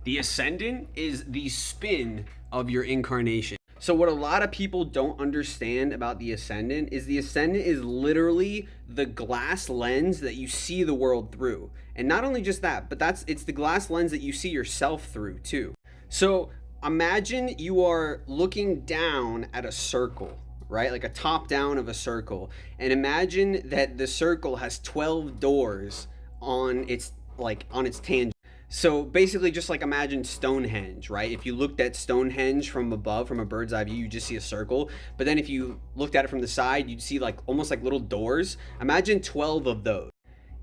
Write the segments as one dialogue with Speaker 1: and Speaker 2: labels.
Speaker 1: The Ascendant is the spin of your incarnation. So what a lot of people don't understand about the Ascendant is literally the glass lens that you see the world through. And not only just that, but it's the glass lens that you see yourself through too. So imagine you are looking down at a circle, right? Like a top down of a circle. And imagine that the circle has 12 doors on its tangent. So basically, just like imagine Stonehenge, right? If you looked at Stonehenge from above, from a bird's eye view, you just see a circle. But then if you looked at it from the side, you'd see like almost like little doors. Imagine 12 of those.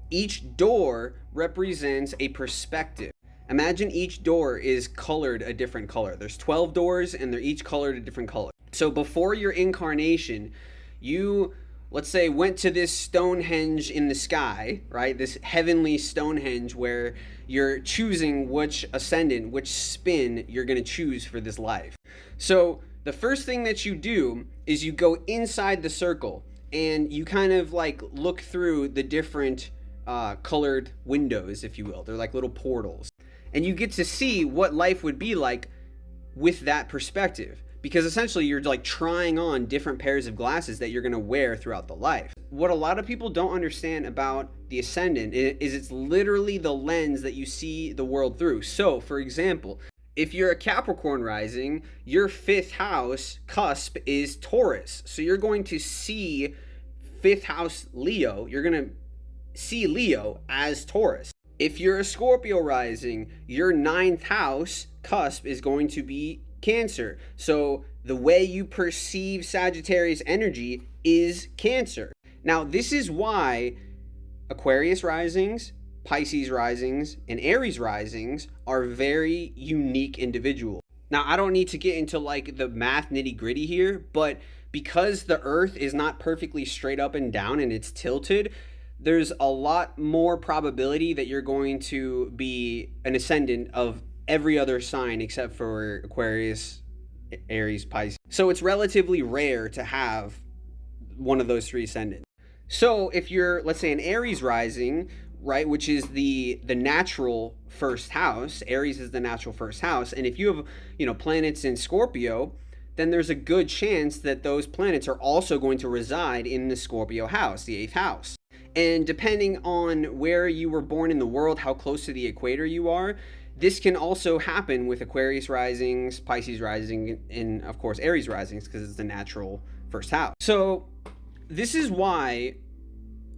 Speaker 1: Each door represents a perspective. Imagine each door is colored a different color. There's 12 doors and they're each colored a different color. So before your incarnation, you, let's say, went to this Stonehenge in the sky, right? This heavenly Stonehenge where you're choosing which ascendant, which spin you're going to choose for this life. So the first thing that you do is you go inside the circle and you kind of like look through the different colored windows, if you will. They're like little portals. And you get to see what life would be like with that perspective. Because essentially you're like trying on different pairs of glasses that you're going to wear throughout the life. What a lot of people don't understand about the Ascendant is it's literally the lens that you see the world through. So, for example, if you're a Capricorn rising, your 5th house cusp is Taurus. So you're going to see 5th house Leo. You're going to see Leo as Taurus. If you're a Scorpio rising, your 9th house cusp is going to be Cancer. So the way you perceive Sagittarius energy is Cancer. Now, this is why Aquarius risings, Pisces risings, and Aries risings are very unique individuals. Now, I don't need to get into like the math nitty-gritty here, but because the Earth is not perfectly straight up and down and it's tilted, there's a lot more probability that you're going to be an ascendant of every other sign except for Aquarius, Aries, Pisces. So it's relatively rare to have one of those 3 ascendants. So if you're, let's say, an Aries rising, right, which is the natural first house, Aries is the natural first house, and if you have, planets in Scorpio, then there's a good chance that those planets are also going to reside in the Scorpio house, the 8th house. And depending on where you were born in the world, how close to the equator you are, this can also happen with Aquarius risings, Pisces rising, and of course Aries risings because it's the natural first house. So this is why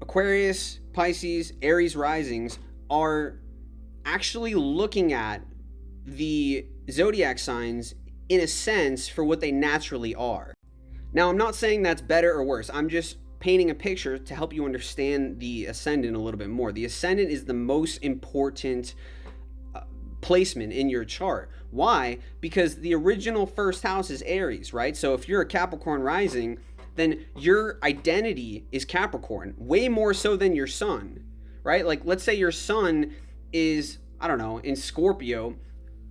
Speaker 1: Aquarius, Pisces, Aries risings are actually looking at the zodiac signs in a sense for what they naturally are. Now, I'm not saying that's better or worse. I'm just painting a picture to help you understand the Ascendant a little bit more. The Ascendant is the most important placement in your chart. Why? Because the original first house is Aries, right? So if you're a Capricorn rising, then your identity is Capricorn, way more so than your sun, right? Like, let's say your sun is, I don't know, in Scorpio,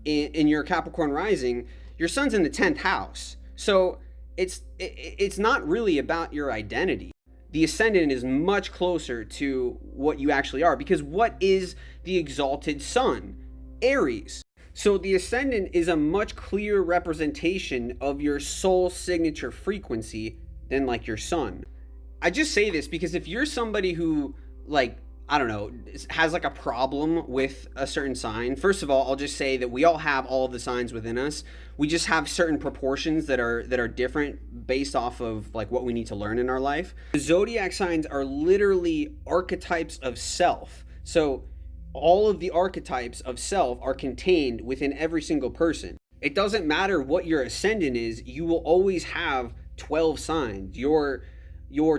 Speaker 1: in your Capricorn rising, your sun's in the 10th house. So it's not really about your identity. The Ascendant is much closer to what you actually are, because what is the exalted sun? Aries. So the Ascendant is a much clearer representation of your soul signature frequency than like your sun. I just say this because if you're somebody who, like, I don't know, has like a problem with a certain sign, first of all, I'll just say that we all have all of the signs within us. We just have certain proportions that are different based off of like what we need to learn in our life. The zodiac signs are literally archetypes of self. So all of the archetypes of self are contained within every single person. It doesn't matter what your ascendant is, you will always have 12 signs. Your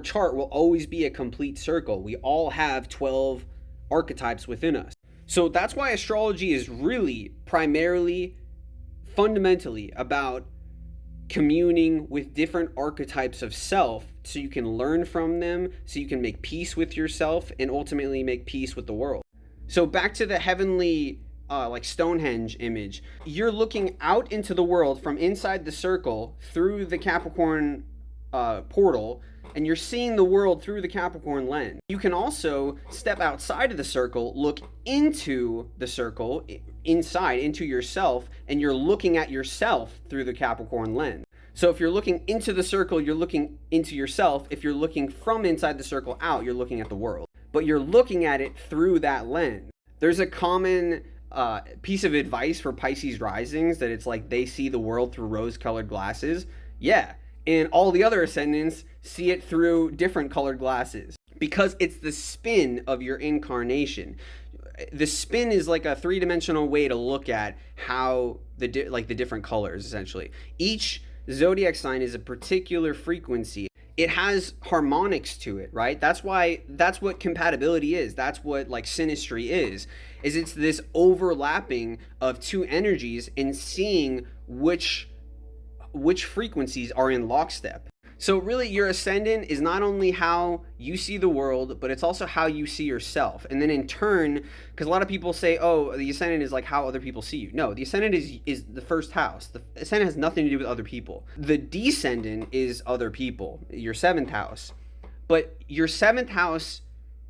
Speaker 1: chart will always be a complete circle. We all have 12 archetypes within us. So that's why astrology is really primarily, fundamentally about communing with different archetypes of self so you can learn from them, so you can make peace with yourself and ultimately make peace with the world. So back to the heavenly like Stonehenge image. You're looking out into the world from inside the circle through the Capricorn portal, and you're seeing the world through the Capricorn lens. You can also step outside of the circle, look into the circle, inside into yourself, and you're looking at yourself through the Capricorn lens. So if you're looking into the circle, you're looking into yourself. If you're looking from inside the circle out, you're looking at the world. But you're looking at it through that lens. There's a common piece of advice for Pisces risings that it's like they see the world through rose-colored glasses. Yeah, and all the other ascendants see it through different colored glasses because it's the spin of your incarnation. The spin is like a three-dimensional way to look at how the different colors, essentially. Each zodiac sign is a particular frequency. It has harmonics to it, right? That's what compatibility is. That's what like synastry is it's this overlapping of two energies and seeing which frequencies are in lockstep. So really your ascendant is not only how you see the world, but it's also how you see yourself. And then in turn, because a lot of people say, oh, the ascendant is like how other people see you. No, the ascendant is the first house. The ascendant has nothing to do with other people. The descendant is other people, your seventh house. But your seventh house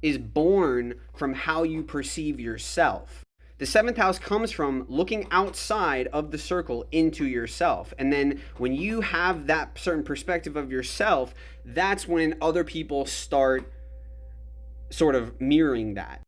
Speaker 1: is born from how you perceive yourself. The seventh house comes from looking outside of the circle into yourself. And then when you have that certain perspective of yourself, that's when other people start sort of mirroring that.